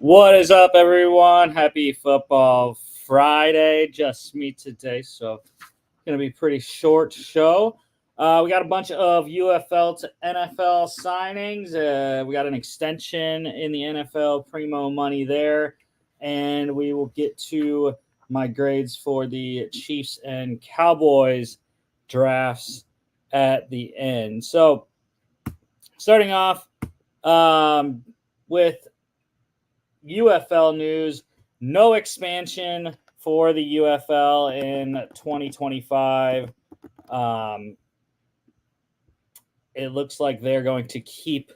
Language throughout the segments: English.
What is up, everyone? Happy Football Friday. Just me today, so going to be a pretty short show. We got a bunch of UFL to NFL signings. We got an extension in the NFL, primo money there, and we will get to my grades for the Chiefs and Cowboys drafts at the end. So, starting off with UFL news, no expansion for the UFL in 2025. It looks like they're going to keep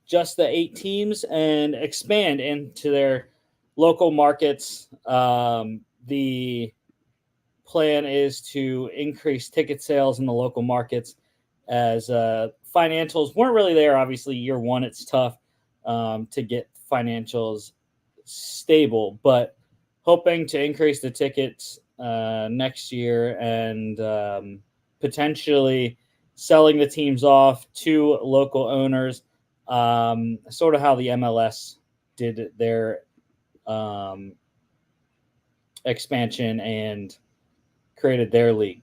just the 8 teams and expand into their local markets. The plan is to increase ticket sales in the local markets as financials weren't really there. Obviously, year one, it's tough to get financials stable, but hoping to increase the tickets next year and potentially selling the teams off to local owners, sort of how the MLS did their expansion and created their league.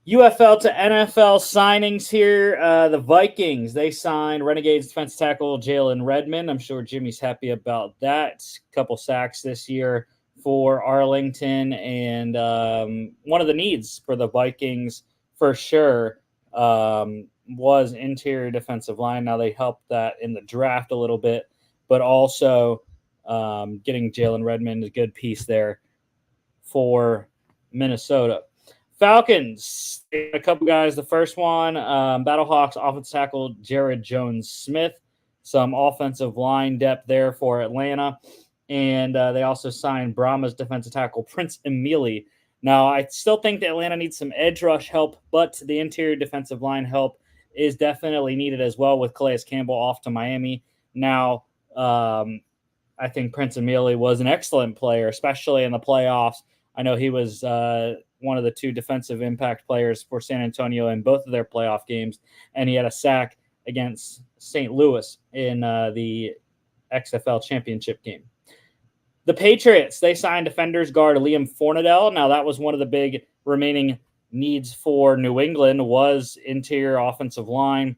UFL to NFL signings here. The Vikings, they signed Renegades defense tackle Jalen Redmond. I'm sure Jimmy's happy about that. Couple sacks this year for Arlington. And one of the needs for the Vikings, for sure, was interior defensive line. Now, they helped that in the draft a little bit, but also getting Jalen Redmond, a good piece there for Minnesota. Falcons, a couple guys. The first one, Battlehawks offensive tackle Jared Jones-Smith. Some offensive line depth there for Atlanta. And they also signed Brahma's defensive tackle Prince Emili. Now, I still think that Atlanta needs some edge rush help, but the interior defensive line help is definitely needed as well with Calais Campbell off to Miami. Now, I think Prince Emili was an excellent player, especially in the playoffs. I know he was one of the 2 defensive impact players for San Antonio in both of their playoff games, and he had a sack against St. Louis in the XFL championship game. The Patriots, they signed defenders guard Liam Fornadell. Now, that was one of the big remaining needs for New England was interior offensive line.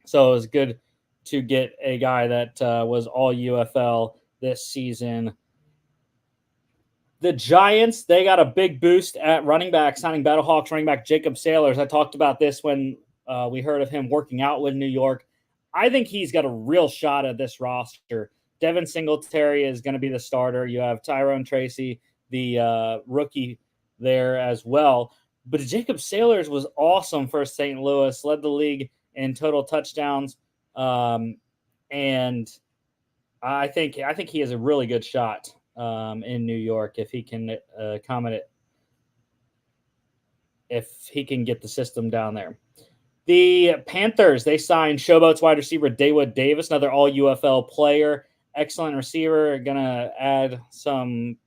So it was good to get a guy that was all UFL this season. The Giants, they got a big boost at running back, signing Battlehawks running back Jacob Sailors. I talked about this when we heard of him working out with New York. I think he's got a real shot at this roster. Devin Singletary is going to be the starter. You have Tyrone Tracy, the rookie there as well. But Jacob Sailors was awesome for St. Louis, led the league in total touchdowns. And I think he has a really good shot in New York if he can if he can get the system down there. The Panthers, they signed Showboats wide receiver Dawood Davis, another all UFL player, excellent receiver, gonna add some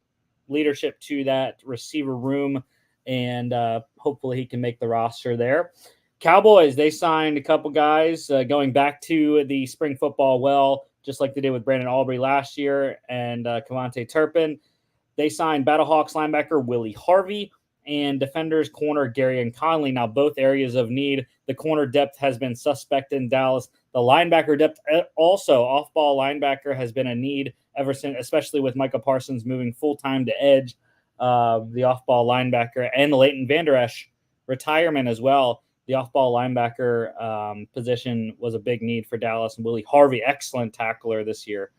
leadership to that receiver room, and hopefully he can make the roster there. Cowboys, they signed a couple guys going back to the spring football well, just like they did with Brandon Aubrey last year and Kavontae Turpin. They signed Battlehawks linebacker Willie Harvey and defenders corner Gary and Conley. Now, both areas of need. The corner depth has been suspect in Dallas. The linebacker depth also, off-ball linebacker, has been a need ever since, especially with Micah Parsons moving full-time to edge, the off-ball linebacker, and the Leighton Vander Esch retirement as well. The off-ball linebacker position was a big need for Dallas. And Willie Harvey, excellent tackler this year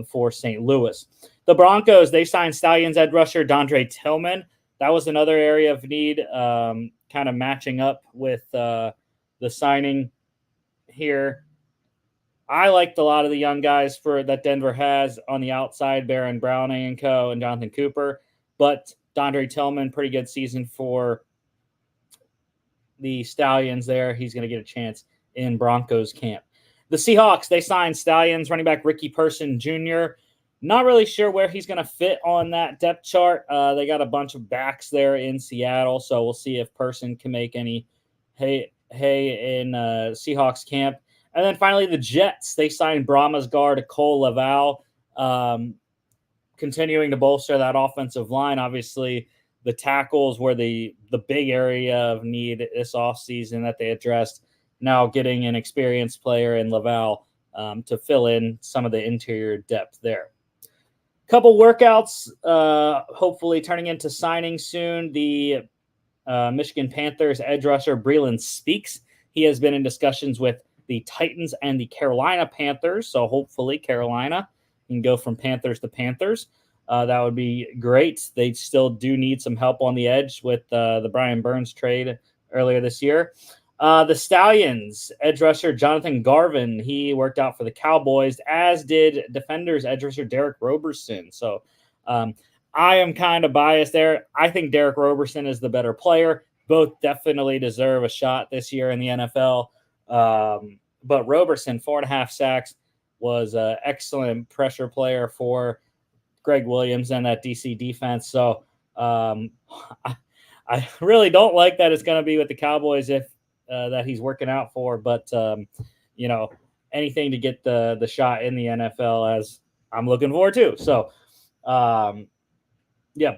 for St. Louis. The Broncos, they signed Stallions edge rusher Dondre Tillman. That was another area of need, kind of matching up with the signing here. I liked a lot of the young guys that Denver has on the outside, Baron Browning and co. and Jonathan Cooper. But Dondre Tillman, pretty good season for the Stallions there. He's going to get a chance in Broncos camp. The Seahawks, they signed Stallions running back Ricky Person Jr. Not really sure where he's going to fit on that depth chart. They got a bunch of backs there in Seattle, so we'll see if Person can make any hay in Seahawks camp. And then finally, the Jets. They signed Brahma's guard Cole Laval, continuing to bolster that offensive line. Obviously, the tackles were the big area of need this offseason that they addressed. Now getting an experienced player in Laval to fill in some of the interior depth there. Couple workouts, hopefully turning into signings soon. The Michigan Panthers edge rusher Breland Speaks. He has been in discussions with the Titans and the Carolina Panthers, so hopefully Carolina can go from Panthers to Panthers. That would be great. They still do need some help on the edge with the Brian Burns trade earlier this year. The Stallions edge rusher Jonathan Garvin, he worked out for the Cowboys, as did Defenders edge rusher Derek Roberson. So I am kind of biased there. I think Derek Roberson is the better player. Both definitely deserve a shot this year in the NFL. But Roberson, 4.5 sacks, was an excellent pressure player for Greg Williams and that DC defense. So I really don't like that it's going to be with the Cowboys if that he's working out for. But, anything to get the shot in the NFL, as I'm looking forward to. So,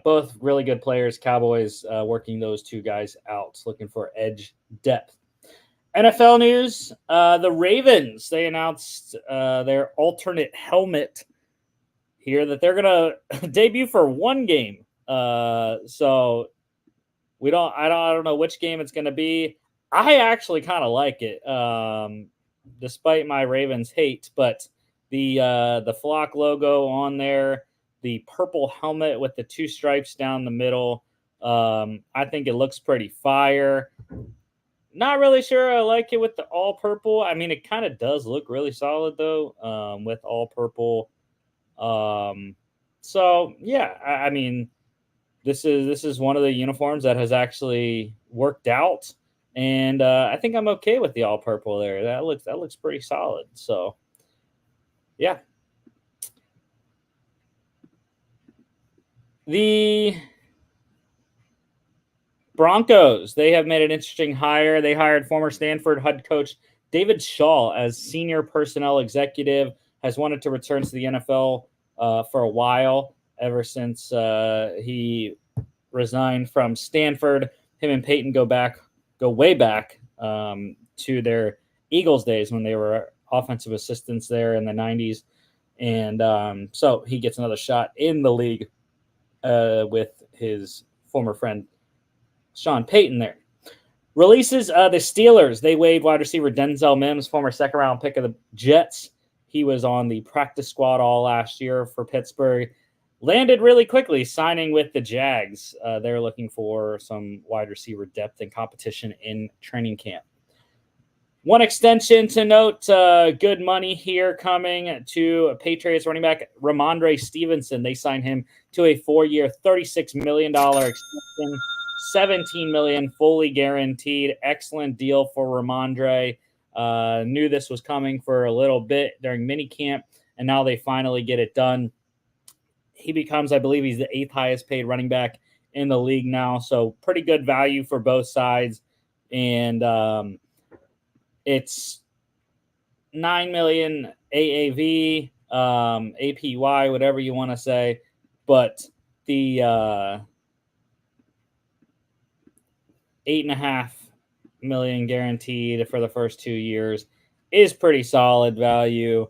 both really good players. Cowboys working those two guys out, looking for edge depth. NFL news, the Ravens, they announced their alternate helmet here that they're going to debut for one game. So I don't know which game it's going to be. I actually kind of like it, despite my Ravens hate, but the Flock logo on there, the purple helmet with the 2 stripes down the middle. I think it looks pretty fire. Not really sure I like it with the all purple. I mean, it kind of does look really solid though, with all purple. So yeah, I mean, this is one of the uniforms that has actually worked out, and I think I'm okay with the all purple there. That looks pretty solid. So yeah. The Broncos, they have made an interesting hire. They hired former Stanford head coach David Shaw as senior personnel executive, has wanted to return to the NFL for a while, ever since he resigned from Stanford. Him and Peyton go way back to their Eagles days when they were offensive assistants there in the 90s. And so he gets another shot in the league with his former friend Sean Payton there. Releases, the Steelers, they waived wide receiver Denzel Mims, former second-round pick of the Jets. He was on the practice squad all last year for Pittsburgh. Landed really quickly, signing with the Jags. They're looking for some wide receiver depth and competition in training camp. One extension to note, good money here coming to Patriots running back Ramondre Stevenson. They signed him to a 4-year, $36 million extension. $17 million fully guaranteed. Excellent deal for Ramondre. Knew this was coming for a little bit during minicamp, and now they finally get it done. He becomes, I believe, he's the 8th highest paid running back in the league now, so pretty good value for both sides. And it's $9 million AAV, APY, whatever you want to say, but the $8.5 million guaranteed for the first 2 years is pretty solid value,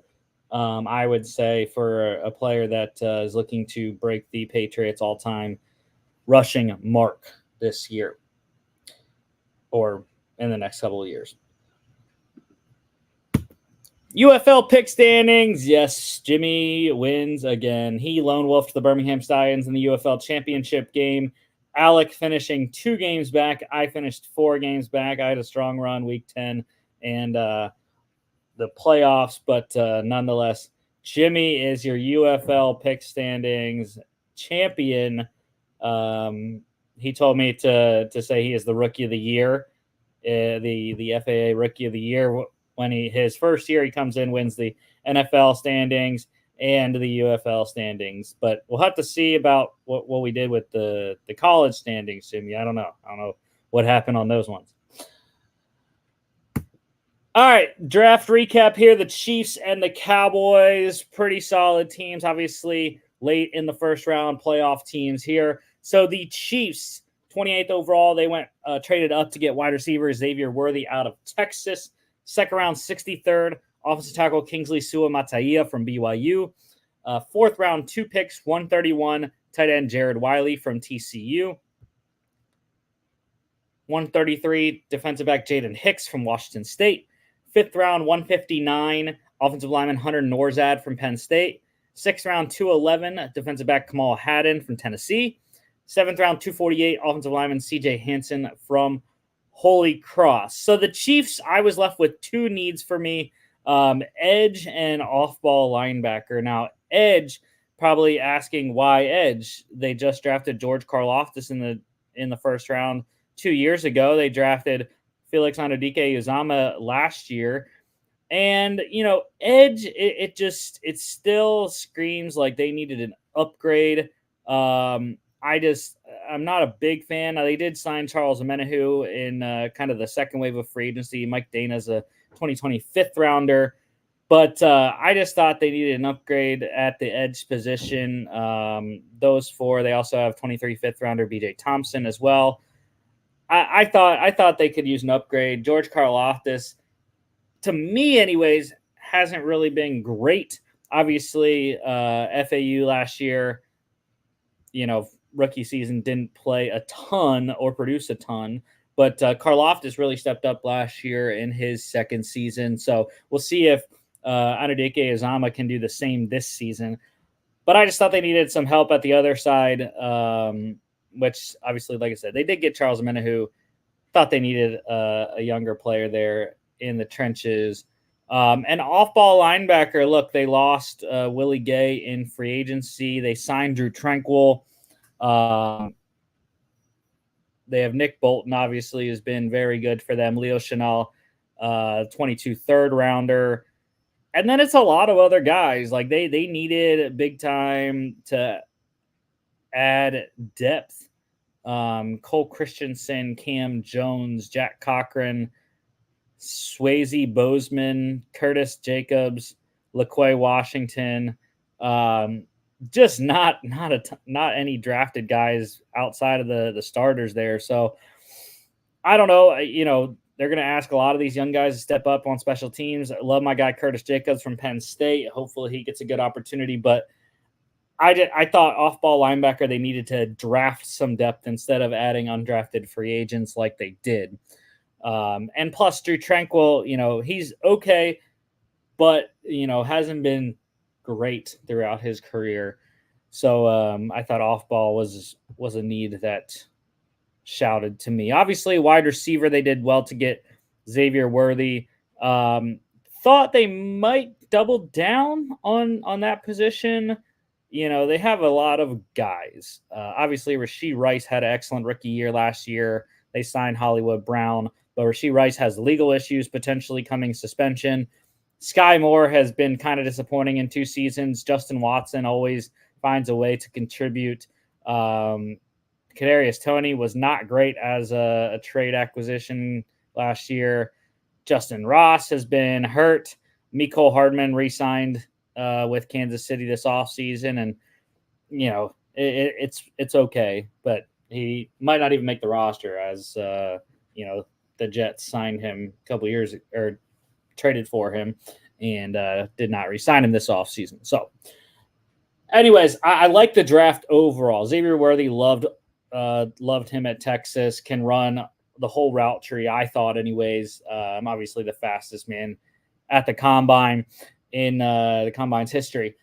I would say, for a player that is looking to break the Patriots all-time rushing mark this year or in the next couple of years. UFL pick standings. Yes, Jimmy wins again. He lone wolfed the Birmingham Stallions in the UFL championship game. Alec finishing 2 games back. I finished 4 games back. I had a strong run week 10 and the playoffs, but nonetheless, Jimmy is your UFL pick standings champion. He told me to say he is the rookie of the year, the FAA rookie of the year. When his first year, he comes in, wins the NFL standings and the UFL standings. But we'll have to see about what we did with the college standings, Jimmy. I don't know what happened on those ones. All right, draft recap here. The Chiefs and the Cowboys, pretty solid teams. Obviously, late in the first round, playoff teams here. So the Chiefs, 28th overall, they went traded up to get wide receiver Xavier Worthy out of Texas. Second round, 63rd, offensive tackle Kingsley Suamataia from BYU. Fourth round, 2 picks, 131, tight end Jared Wiley from TCU. 133, defensive back Jaden Hicks from Washington State. Fifth round, 159, offensive lineman Hunter Norzad from Penn State. Sixth round, 211, defensive back Kamal Haddon from Tennessee. Seventh round, 248, offensive lineman CJ Hansen from Holy Cross. So the Chiefs, I was left with 2 needs for me, edge and off-ball linebacker. Now, edge, probably asking why edge. They just drafted George Karlaftis in the first round 2 years ago. They drafted Felix Anudike-Uzomah last year. And, edge, it still screams like they needed an upgrade. I'm not a big fan. They did sign Charles Omenihu in kind of the second wave of free agency. Mike Dana's a 2020 fifth rounder. But I just thought they needed an upgrade at the edge position. Those 4. They also have 23 fifth rounder BJ Thompson as well. I thought they could use an upgrade. George Karlaftis, to me anyways, hasn't really been great. Obviously, FAU last year, rookie season didn't play a ton or produce a ton, but Karlaftis really stepped up last year in his second season. So we'll see if Anudike-Uzomah can do the same this season. But I just thought they needed some help at the other side. Which obviously, like I said, they did get Charles Omenihu. Thought they needed a younger player there in the trenches. And off-ball linebacker, look, they lost Willie Gay in free agency. They signed Drew Tranquill. They have Nick Bolton, obviously, who's been very good for them. Leo Chenal, 22 third rounder. And then it's a lot of other guys. Like they needed big time to add depth. Cole Christensen, Cam Jones, Jack Cochran, Swayze Bozeman, Curtis Jacobs, LaQuay Washington. Just not any drafted guys outside of the starters there. So I don't know. They're going to ask a lot of these young guys to step up on special teams. I love my guy Curtis Jacobs from Penn State. Hopefully he gets a good opportunity, but I thought off-ball linebacker, they needed to draft some depth instead of adding undrafted free agents like they did. And plus, Drew Tranquill, he's okay, but, hasn't been great throughout his career. So I thought off-ball was a need that shouted to me. Obviously, wide receiver, they did well to get Xavier Worthy. Thought they might double down on that position. They have a lot of guys. Obviously, Rashee Rice had an excellent rookie year last year. They signed Hollywood Brown, but Rashee Rice has legal issues, potentially coming suspension. Sky Moore has been kind of disappointing in 2 seasons. Justin Watson always finds a way to contribute. Kadarius Toney was not great as a trade acquisition last year. Justin Ross has been hurt. Mecole Hardman re-signed with Kansas City this offseason, and it's okay, but he might not even make the roster as the Jets signed him a couple years or traded for him and did not re-sign him this offseason. So anyways, I like the draft overall. Xavier Worthy loved him at Texas, can run the whole route tree, I thought anyways. Obviously the fastest man at the combine in the combine's history.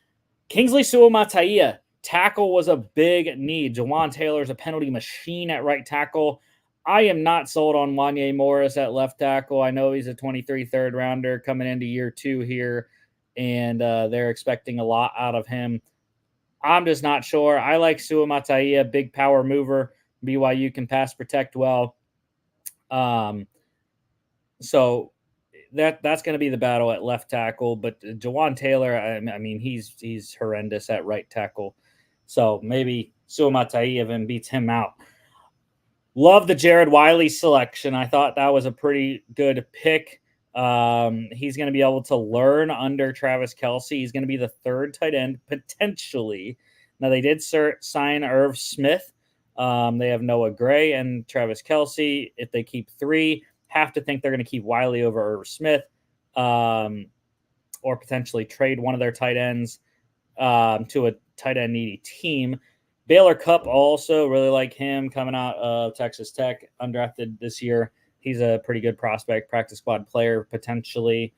Kingsley Suamataia, tackle was a big need. Jawan Taylor's a penalty machine at right tackle. I am not sold on Wanye Morris at left tackle. I know he's a 23 third rounder coming into year 2 here, and they're expecting a lot out of him. I'm just not sure. I like Suamataia, big power mover. BYU can pass protect well. So that's going to be the battle at left tackle. But Jawan Taylor, I mean, he's horrendous at right tackle. So maybe Suamataia even beats him out. Love the Jared Wiley selection. I thought that was a pretty good pick. He's going to be able to learn under Travis Kelce. He's going to be the third tight end potentially. Now, they did sign Irv Smith. They have Noah Gray and Travis Kelce. If they keep three, have to think they're going to keep Wiley over Irv Smith, or potentially trade one of their tight ends to a tight end needy team. Baylor Cupp also really like him, coming out of Texas Tech, undrafted this year. He's a pretty good prospect, practice squad player potentially.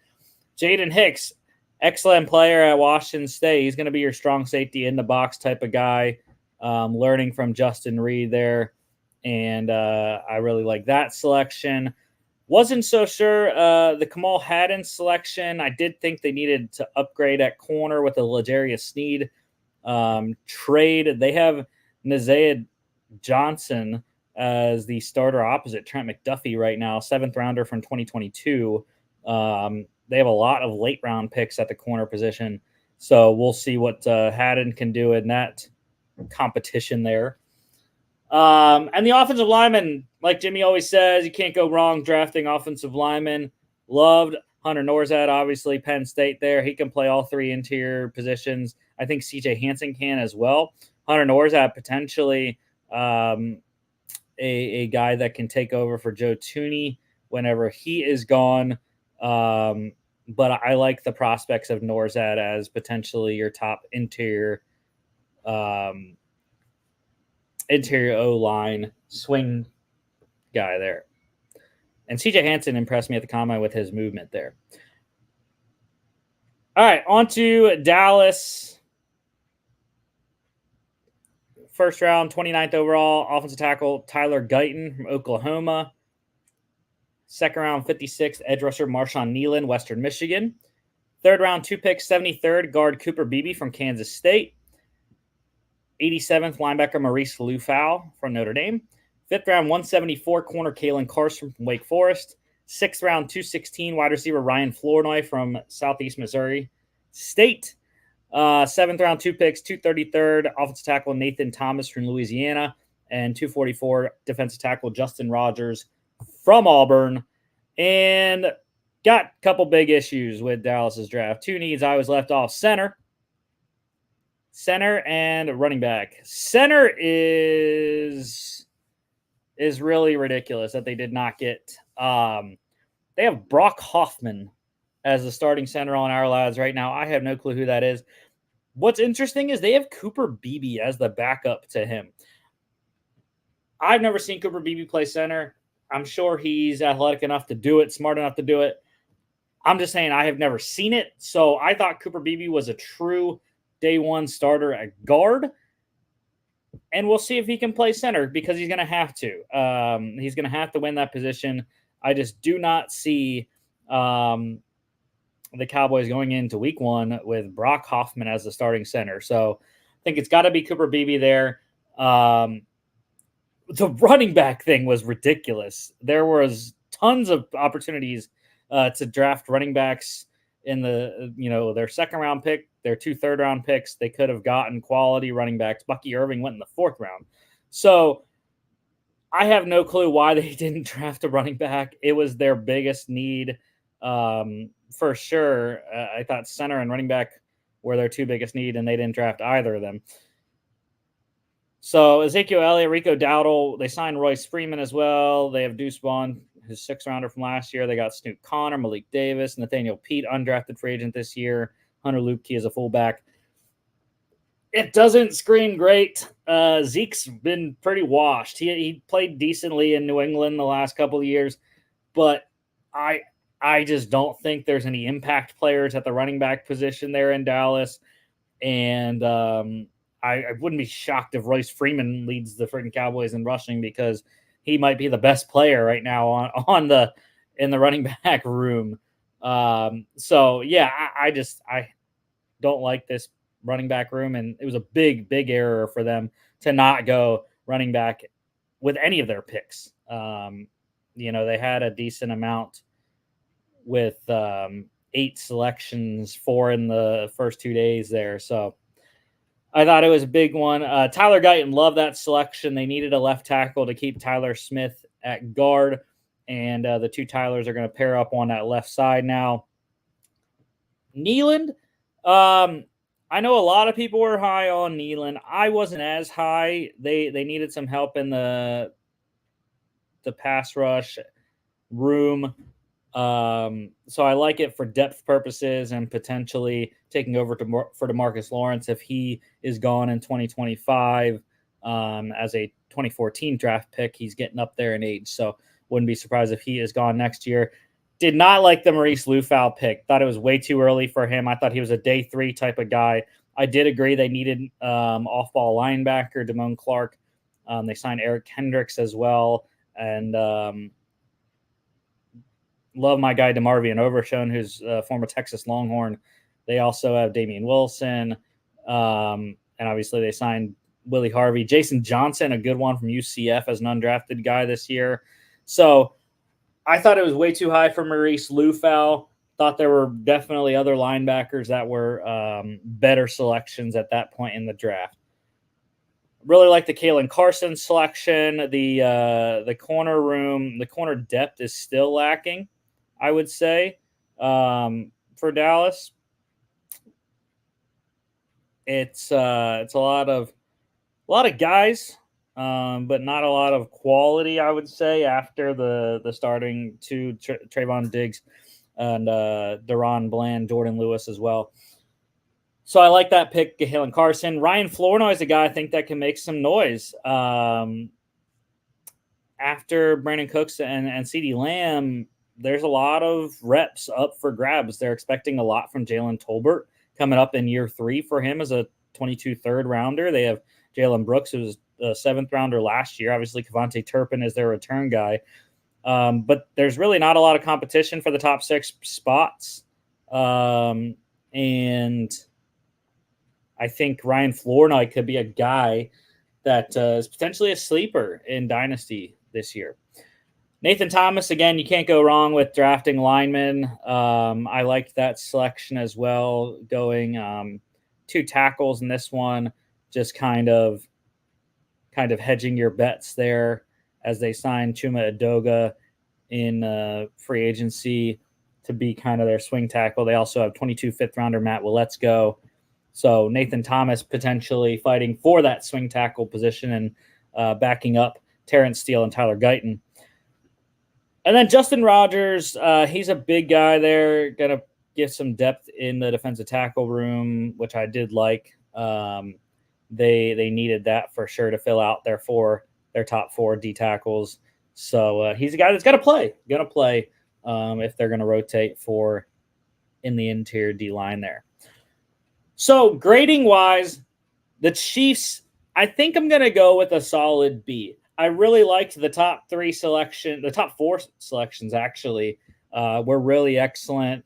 Jaden Hicks, excellent player at Washington State. He's going to be your strong safety in the box type of guy, learning from Justin Reed there. And I really like that selection. Wasn't so sure the Kamal Haddon selection. I did think they needed to upgrade at corner with a L'Jarius Sneed trade. They have Nazea Johnson as the starter opposite Trent McDuffie right now, 7th rounder from 2022. They have a lot of late round picks at the corner position. So we'll see what Haddon can do in that competition there. And the offensive lineman, like Jimmy always says, you can't go wrong drafting offensive linemen. Loved Hunter Norzad, obviously, Penn State there. He can play all three interior positions. I think CJ Hansen can as well. Hunter Norzad, potentially a guy that can take over for Joe Thuney whenever he is gone. But I like the prospects of Norzad as potentially your top interior O-line swing guy there. And CJ Hansen impressed me at the combine with his movement there. All right, on to Dallas. First round, 29th overall, offensive tackle Tyler Guyton from Oklahoma. Second round, 56th, edge rusher Marshawn Nealon, Western Michigan. Third round, 2 picks, 73rd, guard Cooper Beebe from Kansas State. 87th, linebacker Maurice Lufau from Notre Dame. 5th round, 174, corner Kalen Carson from Wake Forest. 6th round, 216, wide receiver Ryan Flournoy from Southeast Missouri State. 7th round, 2 picks, 233rd, offensive tackle Nathan Thomas from Louisiana. And 244, defensive tackle Justin Rogers from Auburn. And got a couple big issues with Dallas's draft. 2 needs I was left off: center and running back. Center is really ridiculous that they did not get. They have Brock Hoffman as the starting center on our lads right now. I have no clue who that is. What's interesting is they have Cooper Beebe as the backup to him. I've never seen Cooper Beebe play center. I'm sure he's athletic enough to do it, smart enough to do it. I'm just saying I have never seen it. So I thought Cooper Beebe was a true day one starter at guard. And we'll see if he can play center because he's going to have to. He's going to have to win that position. I just do not see the Cowboys going into week 1 with Brock Hoffman as the starting center. So I think it's got to be Cooper Beebe there. The running back thing was ridiculous. There was tons of opportunities to draft running backs in their second round pick, their 2 third round picks. They could have gotten quality running backs. Bucky Irving went in the 4th round. So I have no clue why they didn't draft a running back. It was their biggest need for sure. I thought center and running back were their 2 biggest need, and they didn't draft either of them. So Ezekiel Elliott, Rico Dowdle, they signed Royce Freeman as well. They have Deuce Vaughn, his 6th rounder from last year. They got Snoop Connor, Malik Davis, Nathaniel Pete, undrafted free agent this year. Hunter Luepke is a fullback. It doesn't scream great. Zeke's been pretty washed. He played decently in New England the last couple of years, but I just don't think there's any impact players at the running back position there in Dallas. And I wouldn't be shocked if Royce Freeman leads the freaking Cowboys in rushing because he might be the best player right now in the running back room. So yeah, I don't like this running back room, and it was a big error for them to not go running back with any of their picks. They had a decent amount with 8 selections, 4 in the first 2 days there. So I thought it was a big one. Tyler Guyton, loved that selection. They needed a left tackle to keep Tyler Smith at guard. and the two Tylers are going to pair up on that left side now. Nealand, I know a lot of people were high on Nealand. I wasn't as high. They needed some help in the pass rush room. So I like it for depth purposes and potentially taking over for DeMarcus Lawrence if he is gone in 2025. As a 2014 draft pick, he's getting up there in age, so wouldn't be surprised if he is gone next year. Did not like the Maurice Lufau pick. Thought it was way too early for him. I thought he was a day 3 type of guy. I did agree they needed off-ball linebacker, Damone Clark. They signed Eric Hendricks as well, and love my guy DeMarvion Overshown, who's a former Texas Longhorn. They also have Damian Wilson, and obviously they signed Willie Harvey. Jason Johnson, a good one from UCF as an undrafted guy this year. So I thought it was way too high for Maurice Lufau. Thought there were definitely other linebackers that were better selections at that point in the draft. Really like the Kalen Carson selection. The corner room, the corner depth is still lacking, I would say, for Dallas. It's a lot of guys, but not a lot of quality, I would say, after the starting two, Trayvon Diggs and Deron Bland, Jordan Lewis as well. So I like that pick, Kalen Carson. Ryan Flournoy is a guy I think that can make some noise. After Brandon Cooks and CeeDee Lamb, there's a lot of reps up for grabs. They're expecting a lot from Jalen Tolbert coming up in year 3 for him as a 22 third rounder. They have Jalen Brooks, who was a 7th rounder last year. Obviously, Kevontae Turpin is their return guy. But there's really not a lot of competition for the top 6 spots. And I think Ryan Flournoy could be a guy that is potentially a sleeper in Dynasty this year. Nathan Thomas, again, you can't go wrong with drafting linemen. I liked that selection as well, going 2 tackles in this one, just kind of hedging your bets there as they signed Chuma Edoga in free agency to be kind of their swing tackle. They also have 22 5th-rounder Matt Willetsko. So Nathan Thomas potentially fighting for that swing tackle position and backing up Terrence Steele and Tyler Guyton. And then Justin Rogers, he's a big guy there, going to get some depth in the defensive tackle room, which I did like. They needed that for sure to fill out their top 4 D tackles. So he's a guy that's going to play if they're going to rotate in the interior D line there. So grading wise, the Chiefs, I think I'm going to go with a solid B. I really liked the top 4 selections actually were really excellent.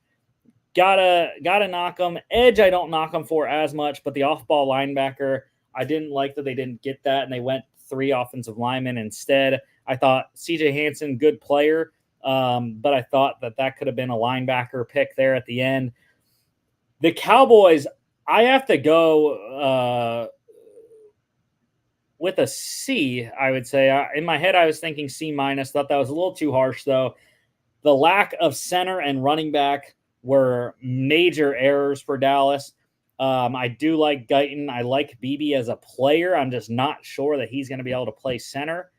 Gotta knock them. Edge, I don't knock them for as much, but the off-ball linebacker, I didn't like that they didn't get that, and they went 3 offensive linemen instead. I thought CJ Hansen, good player, but I thought that could have been a linebacker pick there at the end. The Cowboys, I have to go with a C, I would say. In my head, I was thinking C-. Thought that was a little too harsh, though. The lack of center and running back were major errors for Dallas. I do like Guyton. I like Beebe as a player. I'm just not sure that he's going to be able to play center.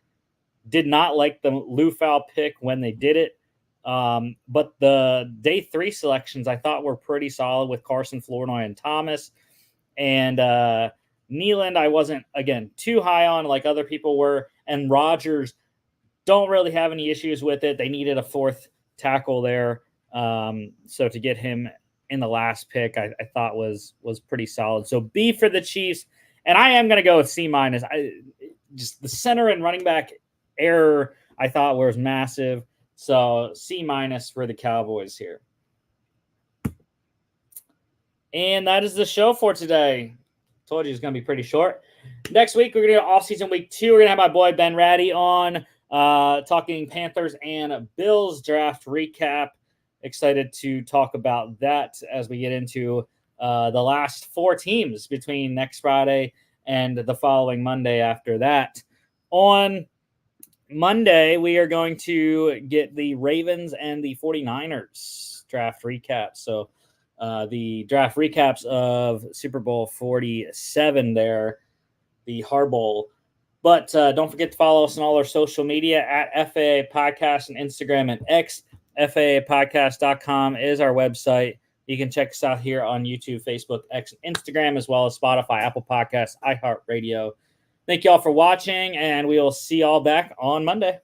Did not like the Lufau pick when they did it. But the day 3 selections I thought were pretty solid with Carson, Flournoy, and Thomas. And Nealand, I wasn't, again, too high on like other people were. And Rodgers, don't really have any issues with it. They needed a 4th tackle there. So to get him in the last pick, I thought was pretty solid. So B for the Chiefs. And I am going to go with C-. Just the center and running back error I thought was massive. So C- for the Cowboys here. And that is the show for today. Told you it's going to be pretty short. Next week, we're going to do off-season week 2. We're going to have my boy Ben Ratty on talking Panthers and Bills draft recap. Excited to talk about that as we get into the last 4 teams between next Friday and the following Monday after that. On Monday, we are going to get the Ravens and the 49ers draft recap. So the draft recaps of Super Bowl 47 there, the Har Bowl. But don't forget to follow us on all our social media at FAA Podcast and Instagram and X. FAApodcast.com is our website. You can check us out here on YouTube, Facebook, X, and Instagram, as well as Spotify, Apple Podcasts, iHeartRadio. Thank you all for watching, and we will see you all back on Monday.